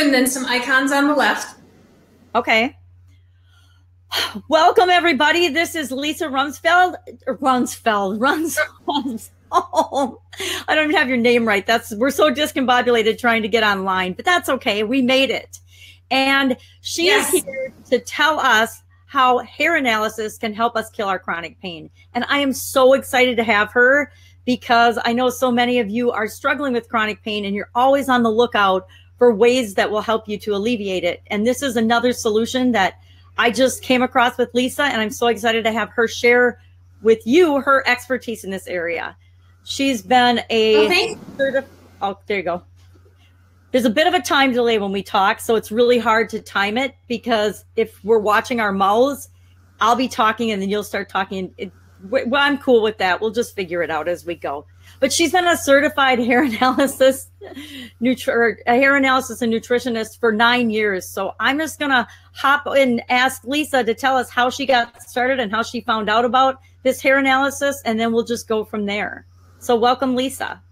and then some icons on the left. Okay. Welcome, everybody. This is Lisa Runsfeld. Oh, I don't even have your name right. We're so discombobulated trying to get online, but that's okay. We made it. And she is here to tell us how hair analysis can help us kill our chronic pain. And I am so excited to have her because I know so many of you are struggling with chronic pain and you're always on the lookout for ways that will help you to alleviate it. And this is another solution that I just came across with Lisa, and I'm so excited to have her share with you her expertise in this area. She's been a oh, there you go. There's a bit of a time delay when we talk, so it's really hard to time it because if we're watching our mouths, I'll be talking and then you'll start talking. Well, I'm cool with that. We'll just figure it out as we go. But she's been a certified hair analysis, and nutritionist for 9 years. So I'm just going to hop in and ask Lisa to tell us how she got started and how she found out about this hair analysis, and then we'll just go from there. So welcome, Lisa.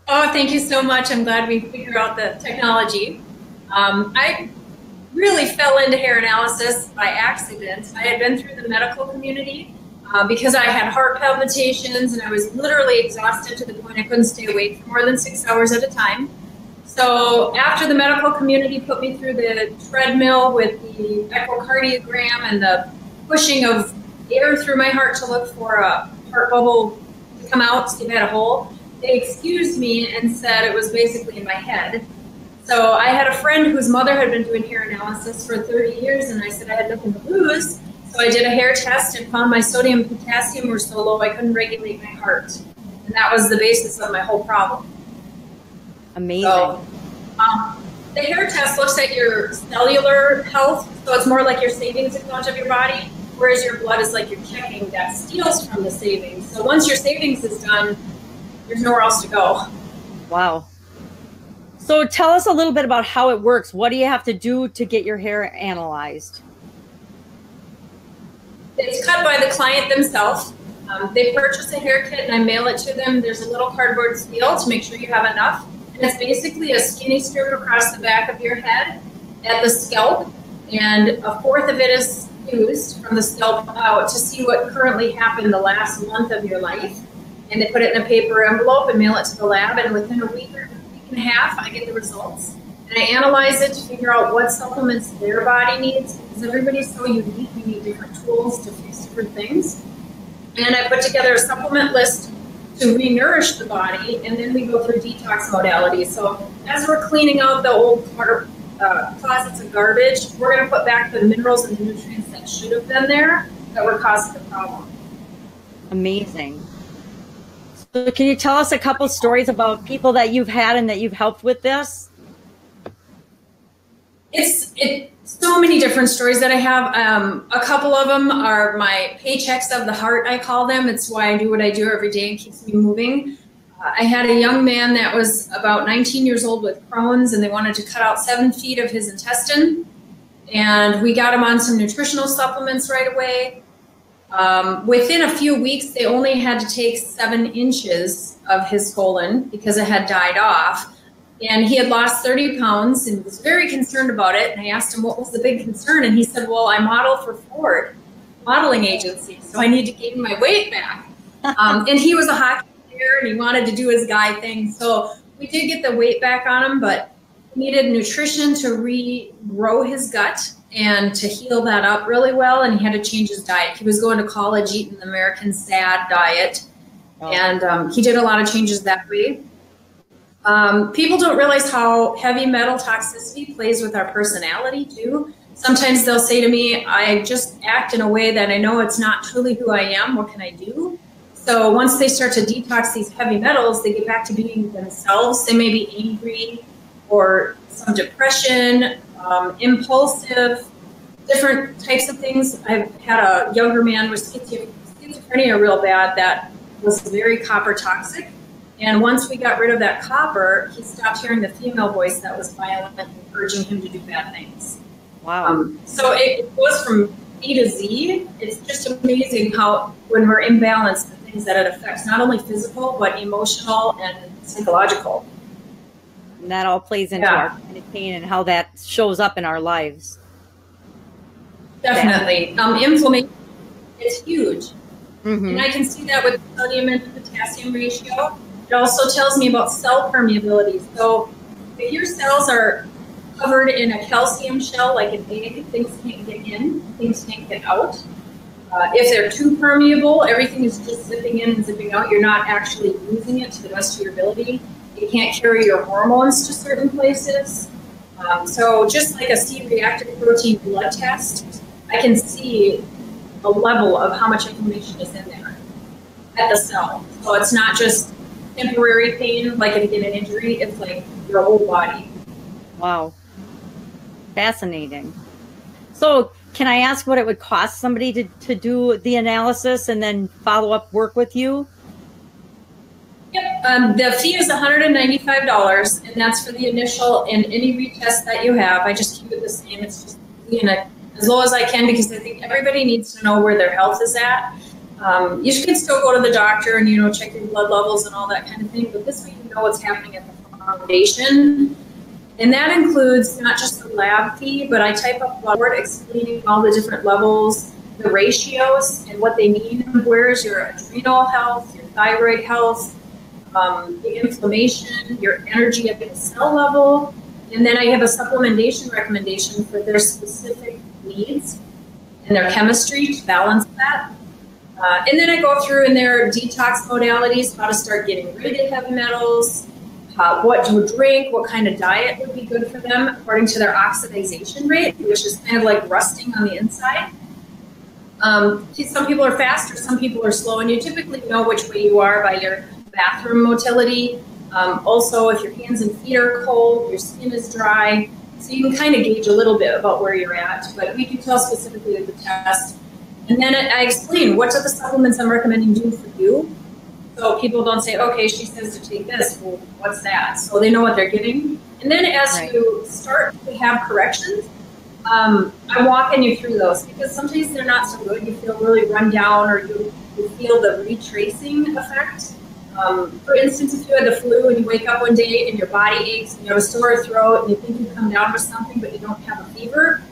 Oh, thank you so much. I'm glad we figured out the technology. I really fell into hair analysis by accident. I had been through the medical community because I had heart palpitations and I was literally exhausted to the point I couldn't stay awake for more than 6 hours at a time. So after the medical community put me through the treadmill with the echocardiogram and the pushing of air through my heart to look for a heart bubble to come out, see if I had a hole, they excused me and said it was basically in my head. So I had a friend whose mother had been doing hair analysis for 30 years, and I said I had nothing to lose. So I did a hair test and found my sodium and potassium were so low I couldn't regulate my heart. And that was the basis of my whole problem. Amazing. So, the hair test looks at your cellular health, so it's more like your savings account of your body, whereas your blood is like your checking that steals from the savings. So once your savings is done, there's nowhere else to go. Wow. So tell us a little bit about how it works. What do you have to do to get your hair analyzed? It's cut by the client themselves. They purchase a hair kit and I mail it to them. There's a little cardboard seal to make sure you have enough. And it's basically a skinny strip across the back of your head at the scalp. And a fourth of it is used from the scalp out to see what currently happened the last month of your life. And they put it in a paper envelope and mail it to the lab. And within a week or week and a half, I get the results. And I analyze it to figure out what supplements their body needs, because everybody's so unique. We need different tools to fix different things. And I put together a supplement list to re-nourish the body, and then we go through detox modalities. So as we're cleaning out the old closets of garbage, we're going to put back the minerals and the nutrients that should have been there that were causing the problem. Amazing. So can you tell us a couple stories about people that you've had and that you've helped with this? It's so many different stories that I have. A couple of them are my paychecks of the heart, I call them. It's why I do what I do every day and keeps me moving. I had a young man that was about 19 years old with Crohn's, and they wanted to cut out 7 feet of his intestine. And we got him on some nutritional supplements right away. Within a few weeks, they only had to take 7 inches of his colon because it had died off. And he had lost 30 pounds and was very concerned about it. And I asked him what was the big concern. And he said, well, I model for Ford modeling agency, so I need to gain my weight back. And he was a hockey player and he wanted to do his guy thing. So we did get the weight back on him, but he needed nutrition to regrow his gut and to heal that up really well. And he had to change his diet. He was going to college eating the American SAD diet. Oh. And he did a lot of changes that way. People don't realize how heavy metal toxicity plays with our personality too. Sometimes they'll say to me, I just act in a way that I know it's not truly who I am. What can I do? So once they start to detox these heavy metals, they get back to being themselves. They may be angry or some depression, impulsive, different types of things. I've had a younger man with schizophrenia real bad that was very copper toxic. And once we got rid of that copper, he stopped hearing the female voice that was violent and urging him to do bad things. Wow. So it goes from A to Z. It's just amazing how when we're imbalanced, the things that it affects, not only physical, but emotional and psychological. And that all plays into our chronic pain and how that shows up in our lives. Definitely. Inflammation is huge. And I can see that with the sodium and potassium ratio. It also tells me about cell permeability. So if your cells are covered in a calcium shell, like an egg, things can't get in, things can't get out. If they're too permeable, everything is just zipping in and zipping out. You're not actually using it to the best of your ability. You can't carry your hormones to certain places. So just like a C-reactive protein blood test, I can see a level of how much inflammation is in there at the cell. So it's not just temporary pain, like if you get an injury, it's like your whole body. Wow. Fascinating. So can I ask what it would cost somebody to do the analysis and then follow up work with you? Yep. The fee is $195, and that's for the initial and any retest that you have. I just keep it the same. It's just as low as I can, because I think everybody needs to know where their health is at. You can still go to the doctor and, check your blood levels and all that kind of thing, but this way you know what's happening at the foundation. And that includes not just the lab fee, but I type up a blood report explaining all the different levels, the ratios, and what they mean. Where is your adrenal health, your thyroid health, the inflammation, your energy at the cell level. And then I have a supplementation recommendation for their specific needs and their chemistry to balance that. And then I go through in their detox modalities, how to start getting rid of heavy metals, what to drink, what kind of diet would be good for them according to their oxidization rate, which is kind of like rusting on the inside. Some people are faster, some people are slow, and you typically know which way you are by your bathroom motility. Also, if your hands and feet are cold, your skin is dry, so you can kind of gauge a little bit about where you're at, but we can tell specifically with the test. And then I explain what do the supplements I'm recommending do for you. So people don't say, okay, she says to take this, well, what's that? So they know what they're getting. And then as you start to have corrections, I'm walking you through those, because sometimes they're not so good. You feel really run down, or you feel the retracing effect. For instance, if you had the flu and you wake up one day and your body aches and you have a sore throat and you think you come down with something but you don't have a fever,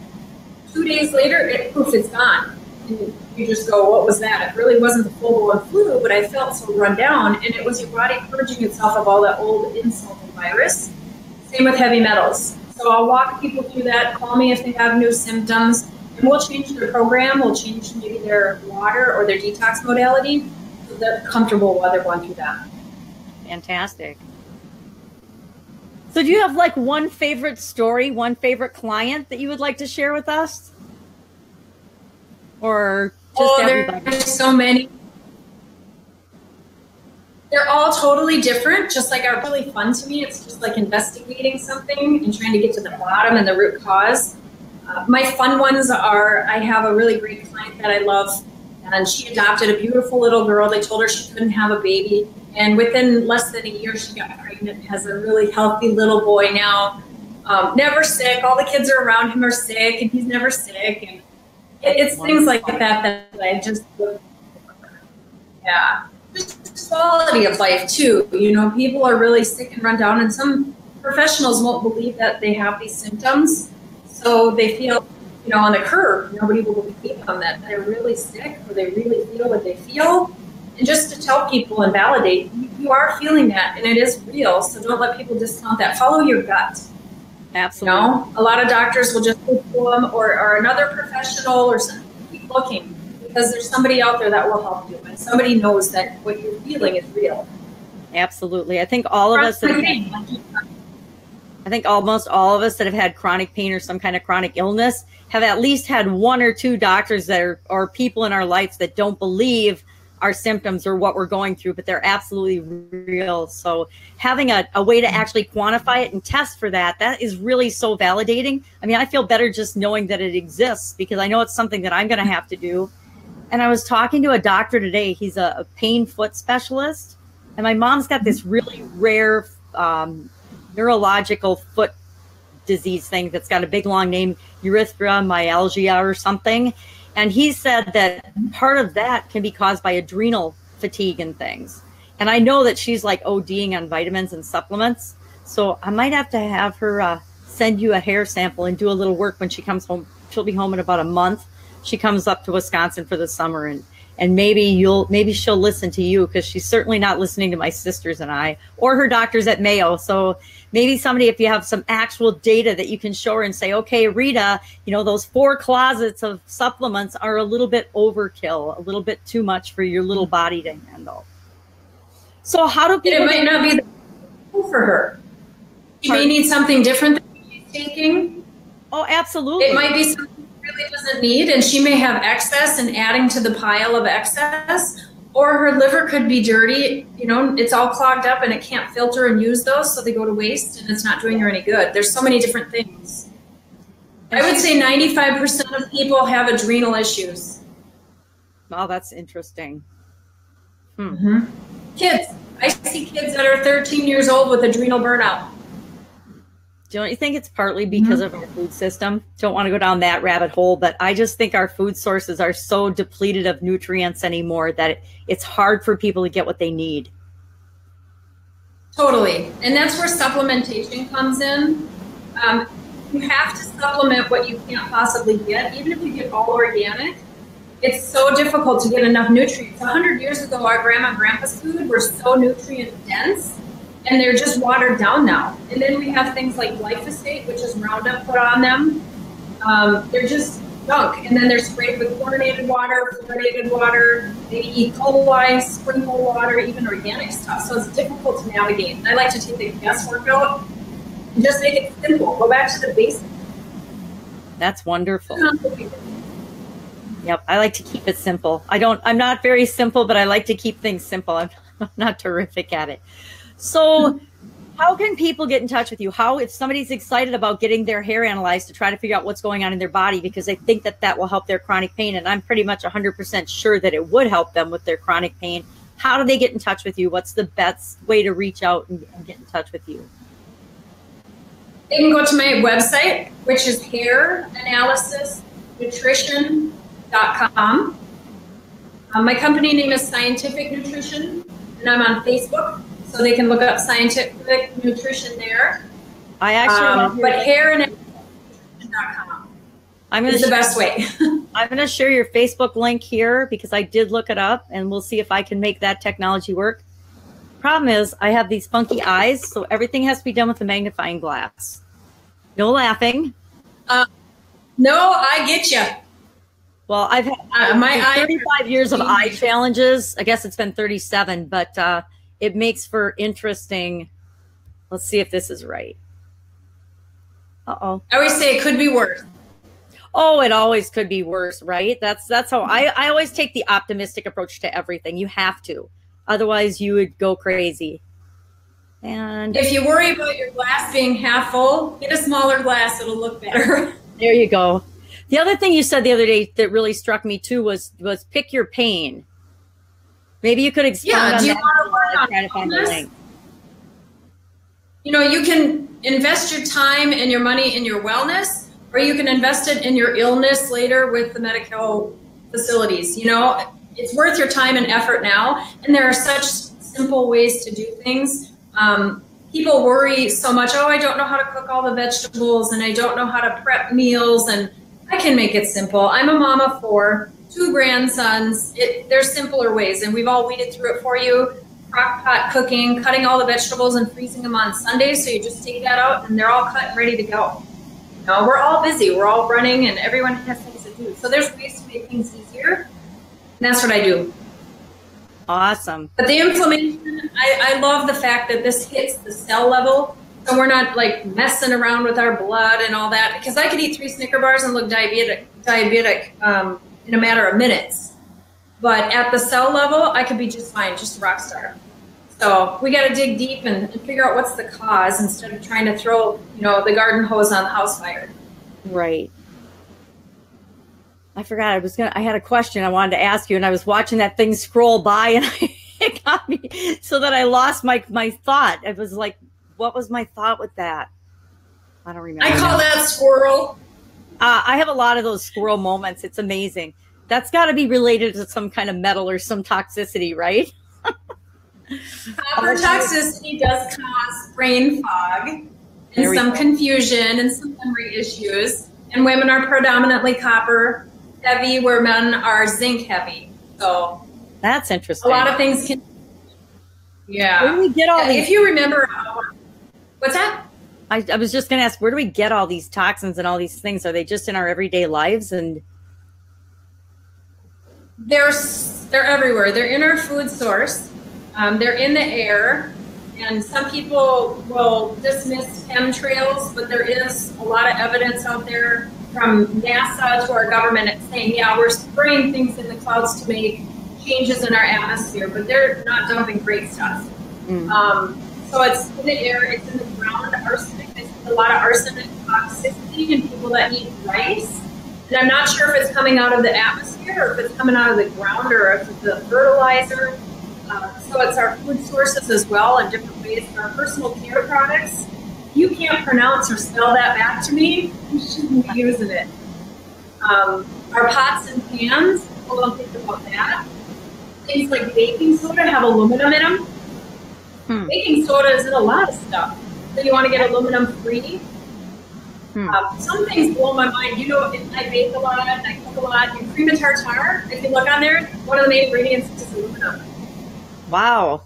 2 days later, poof, it's gone. And you just go, what was that? It really wasn't the full-blown flu, but I felt so run down, and it was your body purging itself of all that old insult and virus. Same with heavy metals. So I'll walk people through that. Call me if they have new symptoms, and we'll change their program. We'll change maybe their water or their detox modality so they're comfortable while they're going through that. Fantastic. So do you have like one favorite story, one favorite client that you would like to share with us? Or just everybody? There's so many. They're all totally different, just like are really fun to me. It's just like investigating something and trying to get to the bottom and the root cause. My fun ones are, I have a really great client that I love, and she adopted a beautiful little girl. They told her she couldn't have a baby, and within less than a year, she got pregnant, has a really healthy little boy now. Never sick. All the kids are around him are sick, and he's never sick. And it's things like that I just look for. Yeah. Just quality of life too. People are really sick and run down, and some professionals won't believe that they have these symptoms. So they feel, on the curb, nobody will believe them that they're really sick or they really feel what they feel. And just to tell people and validate, you are feeling that, and it is real. So don't let people discount that. Follow your gut. Absolutely. A lot of doctors will just look for them or another professional or something. Keep looking, because there's somebody out there that will help you, and somebody knows that what you're feeling is real. Absolutely. I think all of us, I think almost all of us that have had chronic pain or some kind of chronic illness have at least had one or two doctors that are, or people in our lives that don't believe our symptoms or what we're going through, but they're absolutely real. So having a way to actually quantify it and test for that is really so validating. I mean, I feel better just knowing that it exists, because I know it's something that I'm going to have to do. And I was talking to a doctor today. He's a pain foot specialist. And my mom's got this really rare neurological foot disease thing that's got a big long name, erythromyalgia or something. And he said that part of that can be caused by adrenal fatigue and things. And I know that she's like ODing on vitamins and supplements. So I might have to have her send you a hair sample and do a little work when she comes home. She'll be home in about a month. She comes up to Wisconsin for the summer, and maybe she'll listen to you, because she's certainly not listening to my sisters and I, or her doctors at Mayo. So maybe somebody, if you have some actual data that you can show her and say, okay, Rita, those 4 closets of supplements are a little bit overkill, a little bit too much for your little body to handle. So how do people? It might not be for her. She may need something different than she's taking. Oh, absolutely. It might be something she really doesn't need, and she may have excess and adding to the pile of excess, or her liver could be dirty. It's all clogged up and it can't filter and use those, so they go to waste and it's not doing her any good. There's so many different things. I would say 95% of people have adrenal issues. Wow, that's interesting. Mm-hmm. Kids. I see kids that are 13 years old with adrenal burnout. Don't you think it's partly because of our food system? Don't want to go down that rabbit hole, but I just think our food sources are so depleted of nutrients anymore that it's hard for people to get what they need. Totally. And that's where supplementation comes in. You have to supplement what you can't possibly get, even if you get all organic. It's so difficult to get enough nutrients. 100 years ago, our grandma and grandpa's food were so nutrient dense, and they're just watered down now. And then we have things like glyphosate, which is Roundup put on them. They're just junk. And then they're sprayed with chlorinated water, fluoridated water, maybe E. coli, sprinkle water, even organic stuff. So it's difficult to navigate. And I like to take the guesswork out and just make it simple. Go back to the basics. That's wonderful. Yep, I like to keep it simple. I'm not very simple, but I like to keep things simple. I'm not terrific at it. So how can people get in touch with you? If somebody's excited about getting their hair analyzed to try to figure out what's going on in their body, because they think that will help their chronic pain, and I'm pretty much 100% sure that it would help them with their chronic pain, how do they get in touch with you? What's the best way to reach out and get in touch with you? They can go to my website, which is hairanalysisnutrition.com. My company name is Scientific Nutrition, and I'm on Facebook, so they can look up Scientific Nutrition there. I actually but hairanalysisnutrition.com is the best way. I'm going to share your Facebook link here because I did look it up, and we'll see if I can make that technology work. Problem is, I have these funky eyes, so everything has to be done with a magnifying glass. No laughing. No, I get you. Well, I've had my 35 years of eye challenges. I guess it's been 37, but it makes for interesting. Let's see if this is right. Uh-oh. I always say it could be worse. Oh, it always could be worse, right? That's how I always take the optimistic approach to everything. You have to. Otherwise, you would go crazy. And if you worry about your glass being half full, get a smaller glass. It'll look better. There you go. The other thing you said the other day that really struck me too was pick your pain. Maybe you could expound on do you that. Want to work on try to find the link. You can invest your time and your money in your wellness, or you can invest it in your illness later with the medical facilities. It's worth your time and effort now, and there are such simple ways to do things. People worry so much, I don't know how to cook all the vegetables, and I don't know how to prep meals, and I can make it simple. I'm a mom of 4, 2 grandsons. There's simpler ways, and we've all weeded through it for you. Crock pot cooking, cutting all the vegetables and freezing them on Sundays, so you just take that out, and they're all cut and ready to go. We're all busy. We're all running, and everyone has things to do. So there's ways to make things easier, and that's what I do. Awesome. But the inflammation, I love the fact that this hits the cell level, so we're not like messing around with our blood and all that, because I could eat 3 Snicker bars and look diabetic in a matter of minutes. But at the cell level, I could be just fine, just a rock star. So we got to dig deep and figure out what's the cause instead of trying to throw, the garden hose on the house fire. Right. I forgot I had a question I wanted to ask you, and I was watching that thing scroll by, and it got me so that I lost my thought. It was like, what was my thought with that? I don't remember. I call that squirrel. I have a lot of those squirrel moments. It's amazing. That's got to be related to some kind of metal or some toxicity, right? Copper toxicity does cause brain fog and some confusion and some memory issues. And women are predominantly copper heavy, where men are zinc heavy. So that's interesting. A lot of things can. Yeah. Where do we get all these? If you remember, what's that? I was just going to ask, where do we get all these toxins and all these things? Are they just in our everyday lives? And they're everywhere. They're in our food source. They're in the air. And some people will dismiss chemtrails, but there is a lot of evidence out there from NASA to our government saying, yeah, we're spraying things in the clouds to make changes in our atmosphere, but they're not dumping great stuff. So it's in the air, it's in the ground, arsenic. There's a lot of arsenic toxicity in people that eat rice. And I'm not sure if it's coming out of the atmosphere or if it's coming out of the ground or if it's the fertilizer. So it's our food sources as well in different ways. Our personal care products, you can't pronounce or spell that back to me, you shouldn't be using it. Our pots and pans, people don't think about that. Things like baking soda have aluminum in them. Baking soda is in a lot of stuff. So you want to get aluminum free. Some things blow my mind. You know, I bake a lot, I cook a lot. In cream and tartare, if you look on there, one of the main ingredients is aluminum. Wow.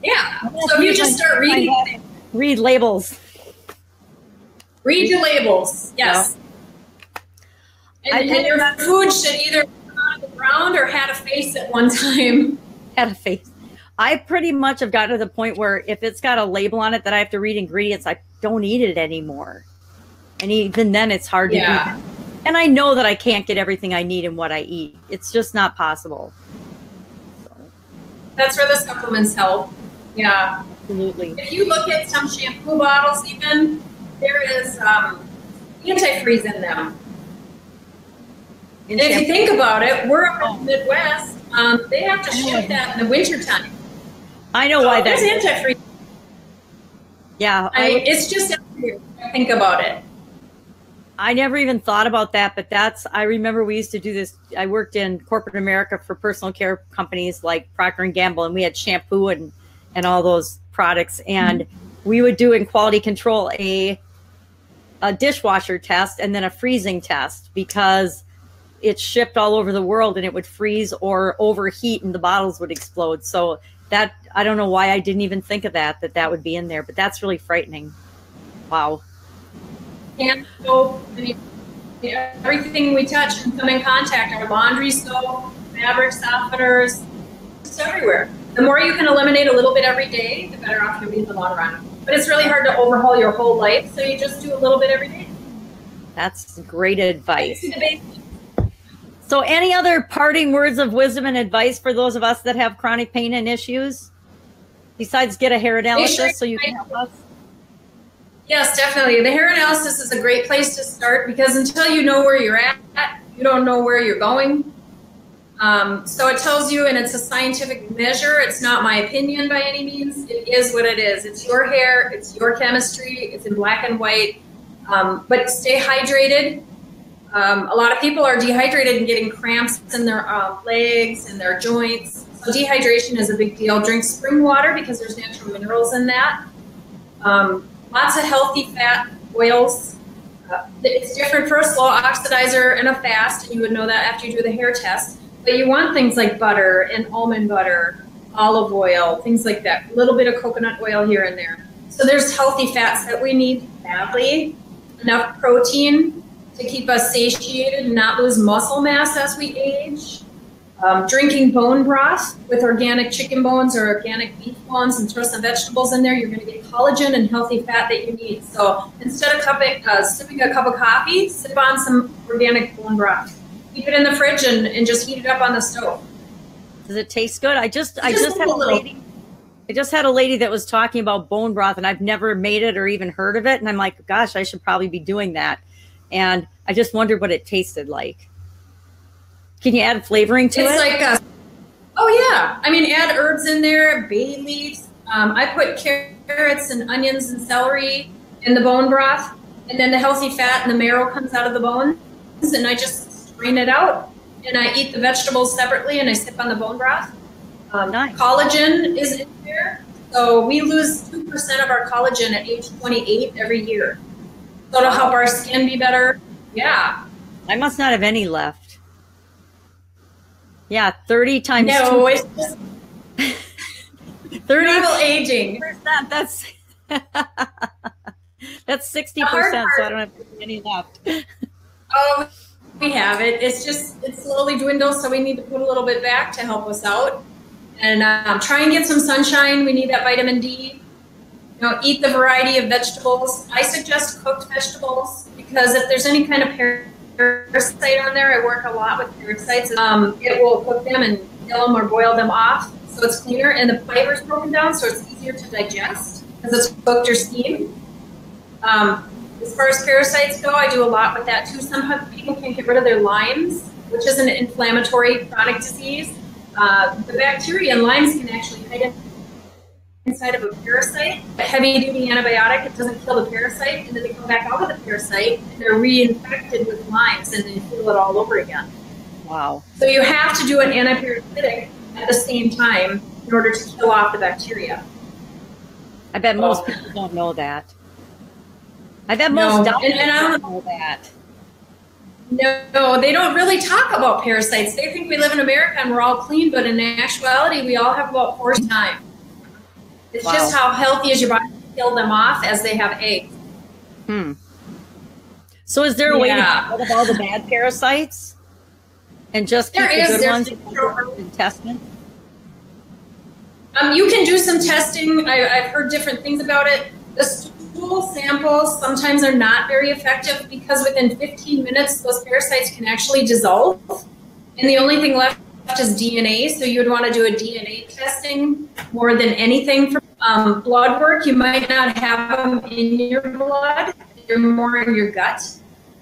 Yeah. So if you just start reading. Read labels. Read your labels. Yes. And your food should either be on the ground or had a face at one time. Had a face. I pretty much have gotten to the point where if it's got a label on it that I have to read ingredients, I don't eat it anymore. And even then it's hard to eat. And I know that I can't get everything I need in what I eat. It's just not possible. That's where the supplements help. Yeah. Absolutely. If you look at some shampoo bottles even, there is antifreeze in them. And if you think about it, we're up in the Midwest. They have to ship that in the wintertime. I know why that is. There's antifreeze. Yeah. It's just everywhere. Think about it. I never even thought about that, but I remember we used to do this. I worked in corporate America for personal care companies like Procter & Gamble, and we had shampoo and all those products. And we would do in quality control a dishwasher test and then a freezing test because it's shipped all over the world and it would freeze or overheat and the bottles would explode. So that, I don't know why I didn't even think of that would be in there, but that's really frightening. Wow. Hand soap, everything we touch and come in contact, our laundry soap, fabric softeners, it's everywhere. The more you can eliminate a little bit every day, the better off you'll be in the long run. But it's really hard to overhaul your whole life, so you just do a little bit every day. That's great advice. So any other parting words of wisdom and advice for those of us that have chronic pain and issues? Besides get a hair analysis so you can help us? Yes, definitely. The hair analysis is a great place to start because until you know where you're at, you don't know where you're going. So it tells you, and it's a scientific measure. It's not my opinion by any means. It is what it is. It's your hair. It's your chemistry. It's in black and white. But stay hydrated. A lot of people are dehydrated and getting cramps in their legs and their joints. So dehydration is a big deal. Drink spring water because there's natural minerals in that. Lots of healthy fat oils. It's different for a slow oxidizer and a fast, and you would know that after you do the hair test. But you want things like butter and almond butter, olive oil, things like that. A little bit of coconut oil here and there. So there's healthy fats that we need badly. Enough protein to keep us satiated and not lose muscle mass as we age. Drinking bone broth with organic chicken bones or organic beef bones and throw some vegetables in there, you're going to get collagen and healthy fat that you need. So instead of sipping a cup of coffee, sip on some organic bone broth. Keep it in the fridge and just heat it up on the stove. Does it taste good? I just had a lady that was talking about bone broth, and I've never made it or even heard of it. And I'm like, gosh, I should probably be doing that. And I just wondered what it tasted like. Can you add flavoring to it? It's like, oh yeah. I mean, add herbs in there, bay leaves. I put carrots and onions and celery in the bone broth, and then the healthy fat and the marrow comes out of the bones, and I just strain it out, and I eat the vegetables separately, and I sip on the bone broth. Nice. Collagen is in there. So we lose 2% of our collagen at age 28 every year. So it'll help our skin be better. Yeah. I must not have any left. Yeah, 30 times no, 2. It's just 30 aging. That's that's 60%, so I don't have any left. Oh, we have it. It slowly dwindles, so we need to put a little bit back to help us out. And try and get some sunshine. We need that vitamin D. Eat the variety of vegetables. I suggest cooked vegetables because if there's any kind of parasite on there, I work a lot with parasites. It will cook them and kill them or boil them off, so it's cleaner, and the fiber's broken down, so it's easier to digest because it's cooked or steamed. As far as parasites go, I do a lot with that too. Some people can't get rid of their limes, which is an inflammatory chronic disease. The bacteria in limes can actually hide inside of a parasite. A heavy-duty antibiotic, it doesn't kill the parasite, and then they come back out of the parasite, and they're reinfected with limes, and they feel it all over again. Wow. So you have to do an antiparasitic at the same time in order to kill off the bacteria. I bet most people don't know that. I bet most doctors don't know that. No, they don't really talk about parasites. They think we live in America and we're all clean, but in actuality, we all have about 4 times. It's just how healthy is your body to kill them off as they have eggs. So is there a way to get rid of all the bad parasites and just keep the good ones in testing? You can do some testing. I've heard different things about it. The stool samples sometimes are not very effective because within 15 minutes, those parasites can actually dissolve. And the only thing left is DNA. So you would want to do a DNA testing more than anything. For blood work, you might not have them in your blood. They're more in your gut.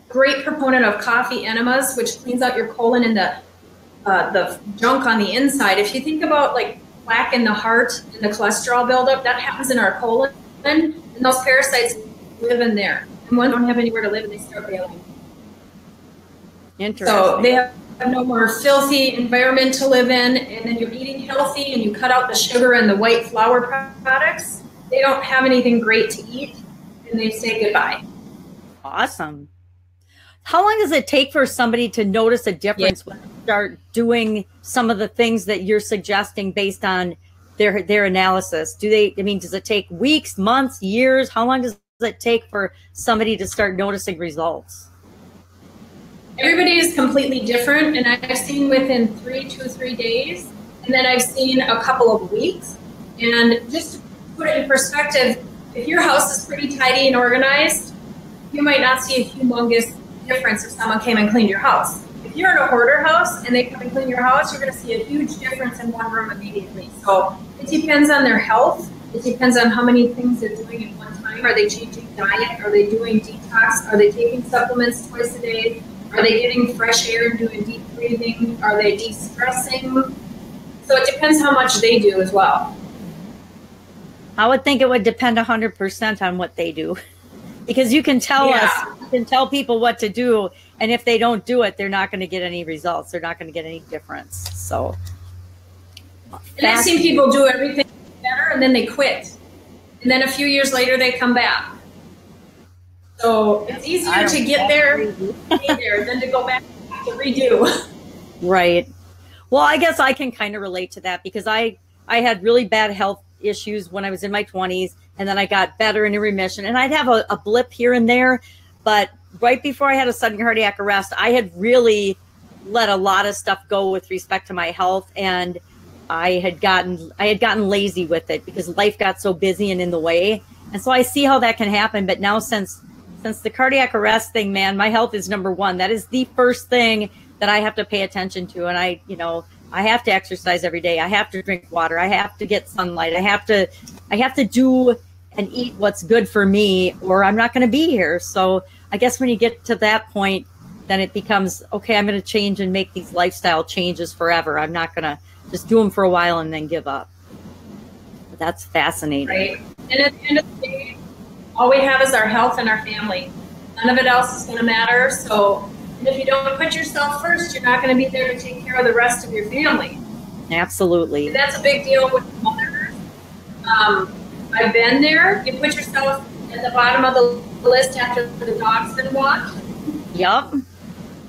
Great proponent of coffee enemas, which cleans out your colon and the junk on the inside. If you think about like plaque in the heart and the cholesterol buildup, that happens in our colon. And those parasites live in there. And one don't have anywhere to live and they start failing. Interesting. So they have no more filthy environment to live in, and then you're eating healthy and you cut out the sugar and the white flour products. They don't have anything great to eat and they say goodbye. Awesome. How long does it take for somebody to notice a difference when they start doing some of the things that you're suggesting based on their analysis? Does it take weeks, months, years? How long does it take for somebody to start noticing results? Everybody is completely different, and I've seen within 2 to 3 days, and then I've seen a couple of weeks. And just to put it in perspective, if your house is pretty tidy and organized, you might not see a humongous difference if someone came and cleaned your house. If you're in a hoarder house and they come and clean your house, you're going to see a huge difference in one room immediately. So it depends on their health. It depends on how many things they're doing at one time. Are they changing diet? Are they doing detox? Are they taking supplements twice a day? Are they getting fresh air and doing deep breathing? Are they de-stressing? So it depends how much they do as well. I would think it would depend 100% on what they do. Because you can tell you can tell people what to do, and if they don't do it, they're not going to get any results. They're not going to get any difference. So, and I've seen people do everything better, and then they quit, and then a few years later they come back. So it's easier to get there, than to go back to redo. Right. Well, I guess I can kind of relate to that because I had really bad health issues when I was in my 20s, and then I got better into remission, and I'd have a blip here and there, but right before I had a sudden cardiac arrest, I had really let a lot of stuff go with respect to my health, and I had gotten lazy with it because life got so busy and in the way. And so I see how that can happen, but now since the cardiac arrest thing, man, my health is number one. That is the first thing that I have to pay attention to, and I have to exercise every day. I have to drink water. I have to get sunlight. I have to do and eat what's good for me, or I'm not going to be here. So I guess when you get to that point, then it becomes, okay, I'm going to change and make these lifestyle changes forever. I'm not going to just do them for a while and then give up. But that's fascinating. Right. And at the end of the day, all we have is our health and our family. None of it else is going to matter. So if you don't put yourself first, you're not going to be there to take care of the rest of your family. Absolutely. And that's a big deal with mothers. I've been there. You put yourself at the bottom of the list after the dog's been walked. Yep.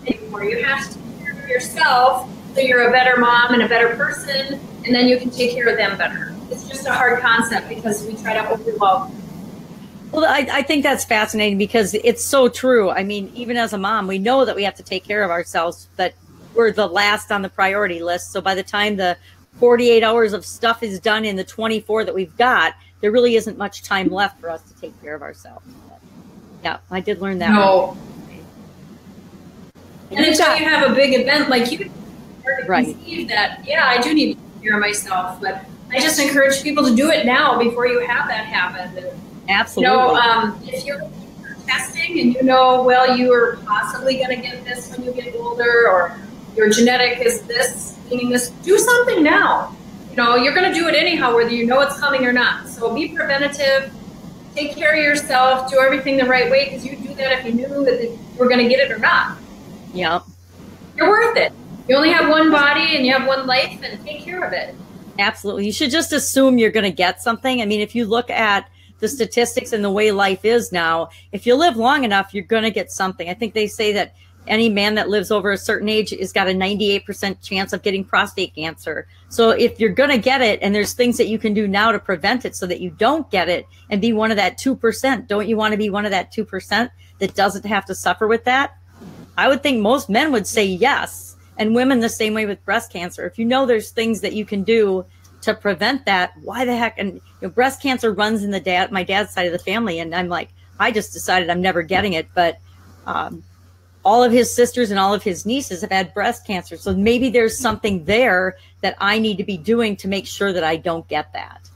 You have to take care of yourself so you're a better mom and a better person, and then you can take care of them better. It's just a hard concept because we try to overlove. Well, I think that's fascinating because it's so true. I mean, even as a mom, we know that we have to take care of ourselves, but we're the last on the priority list. So by the time the 48 hours of stuff is done in the 24 that we've got, there really isn't much time left for us to take care of ourselves. But, yeah, I did learn that. No. And until you have a big event like you, conceive that, yeah, I do need to take care of myself. But I just encourage people to do it now before you have that happen. Absolutely. You know, if you're testing and you know, well, you are possibly going to get this when you get older, or your genetic is this, meaning this, do something now. You know, you're going to do it anyhow, whether you know it's coming or not. So be preventative, take care of yourself, do everything the right way, because you do that if you knew that you were going to get it or not. Yep. You're worth it. You only have one body and you have one life, and take care of it. Absolutely. You should just assume you're going to get something. I mean, if you look at the statistics and the way life is now, if you live long enough, you're going to get something. I think they say that any man that lives over a certain age has got a 98% chance of getting prostate cancer. So if you're going to get it, and there's things that you can do now to prevent it so that you don't get it and be one of that 2%, don't you want to be one of that 2% that doesn't have to suffer with that? I would think most men would say yes, and women the same way with breast cancer. If you know there's things that you can do to prevent that, why the heck? And you know, breast cancer runs in my dad's side of the family, and I'm like, I just decided I'm never getting it, but all of his sisters and all of his nieces have had breast cancer, so maybe there's something there that I need to be doing to make sure that I don't get that.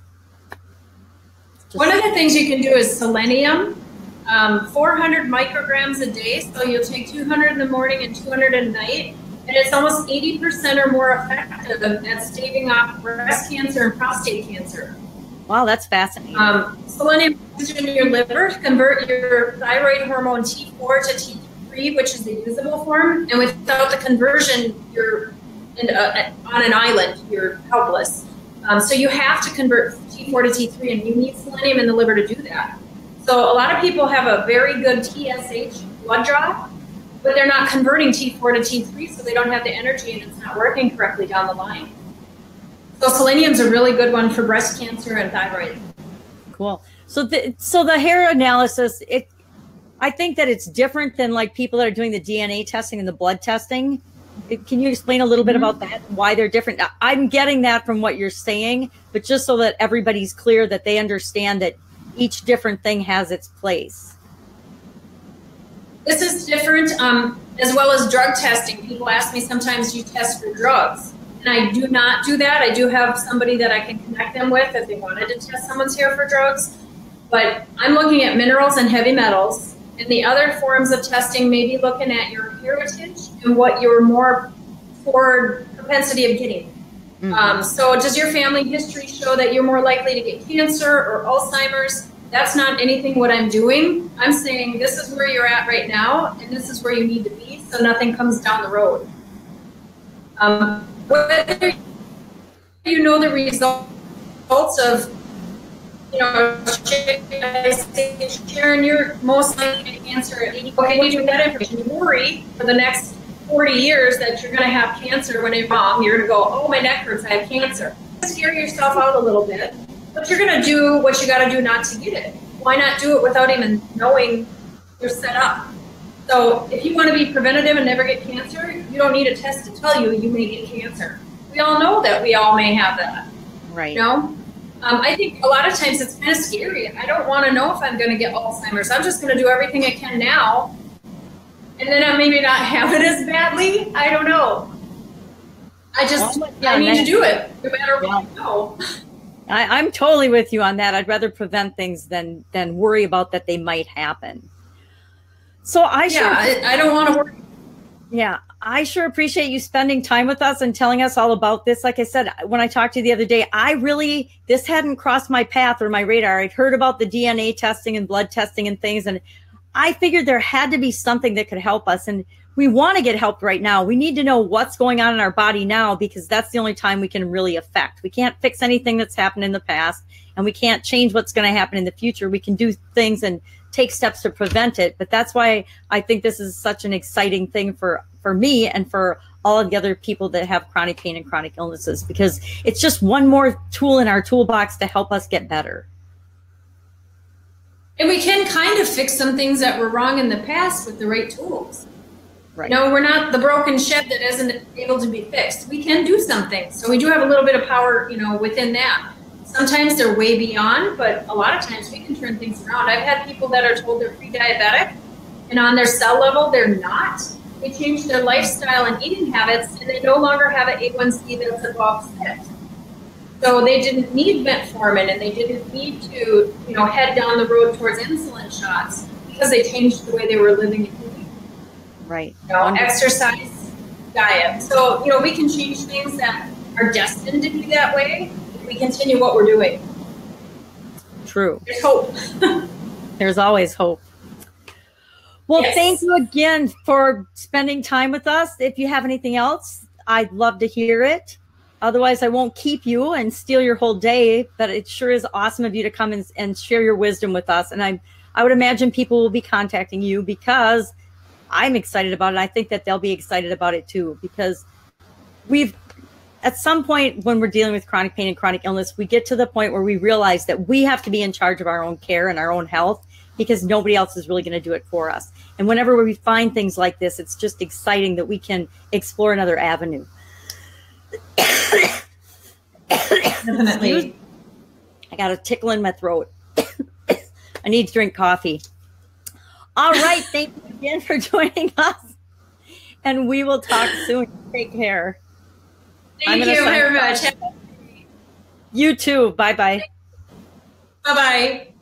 One of the things you can do is selenium, 400 micrograms a day, so you'll take 200 in the morning and 200 at night. And it's almost 80% or more effective at staving off breast cancer and prostate cancer. Wow, that's fascinating. Selenium is in your liver to convert your thyroid hormone T4 to T3, which is the usable form. And without the conversion, you're on an island. You're helpless. So you have to convert T4 to T3, and you need selenium in the liver to do that. So a lot of people have a very good TSH blood draw, but they're not converting T4 to T3, so they don't have the energy, and it's not working correctly down the line. So selenium's a really good one for breast cancer and thyroid. Cool. So the hair analysis, I think that it's different than like people that are doing the DNA testing and the blood testing. Can you explain a little bit about that, why they're different? I'm getting that from what you're saying, but just so that everybody's clear that they understand that each different thing has its place. This is different, as well as drug testing. People ask me sometimes, do you test for drugs? And I do not do that. I do have somebody that I can connect them with if they wanted to test someone's hair for drugs. But I'm looking at minerals and heavy metals. And the other forms of testing may be looking at your heritage and what you're more for propensity of getting. Mm-hmm. So does your family history show that you're more likely to get cancer or Alzheimer's? That's not anything what I'm doing. I'm saying this is where you're at right now, and this is where you need to be, so nothing comes down the road. Whether you know the results of, you know, Sharon, you're most likely to get cancer at 80. Okay, you do that information. You worry for the next 40 years that you're going to have cancer when you're wrong. You're going to go, oh, my neck hurts, I have cancer. Scare yourself out a little bit. But you're going to do what you got to do not to get it. Why not do it without even knowing you're set up? So if you want to be preventative and never get cancer, you don't need a test to tell you you may get cancer. We all know that we all may have that. Right. You know? I think a lot of times it's kind of scary. I don't want to know if I'm going to get Alzheimer's. I'm just going to do everything I can now. And then I maybe not have it as badly. I don't know. I need to do it no matter what I know. I'm totally with you on that. I'd rather prevent things than worry about that they might happen. So I don't want to worry. Yeah, I sure appreciate you spending time with us and telling us all about this. Like I said, when I talked to you the other day, this hadn't crossed my path or my radar. I'd heard about the DNA testing and blood testing and things, and I figured there had to be something that could help us. And we want to get help right now. We need to know what's going on in our body now, because that's the only time we can really affect. We can't fix anything that's happened in the past, and we can't change what's going to happen in the future. We can do things and take steps to prevent it. But that's why I think this is such an exciting thing for me and for all of the other people that have chronic pain and chronic illnesses, because it's just one more tool in our toolbox to help us get better. And we can kind of fix some things that were wrong in the past with the right tools. Right. No, we're not the broken shed that isn't able to be fixed. We can do something. So we do have a little bit of power, within that. Sometimes they're way beyond, but a lot of times we can turn things around. I've had people that are told they're pre-diabetic, and on their cell level, they're not. They change their lifestyle and eating habits, and they no longer have an A1C that's above 6. So they didn't need metformin, and they didn't need to, head down the road towards insulin shots, because they changed the way they were living and eating. Right. Exercise, diet. So, we can change things that are destined to be that way if we continue what we're doing. True. There's hope. There's always hope. Well, yes. Thank you again for spending time with us. If you have anything else, I'd love to hear it. Otherwise, I won't keep you and steal your whole day, but it sure is awesome of you to come and share your wisdom with us. And I would imagine people will be contacting you, because I'm excited about it. I think that they'll be excited about it too, because at some point when we're dealing with chronic pain and chronic illness, we get to the point where we realize that we have to be in charge of our own care and our own health, because nobody else is really going to do it for us. And whenever we find things like this, it's just exciting that we can explore another avenue. Definitely. I got a tickle in my throat. I need to drink coffee. All right. Thank you again for joining us. And we will talk soon. Take care. Thank you very much. You too. Bye-bye. Bye-bye.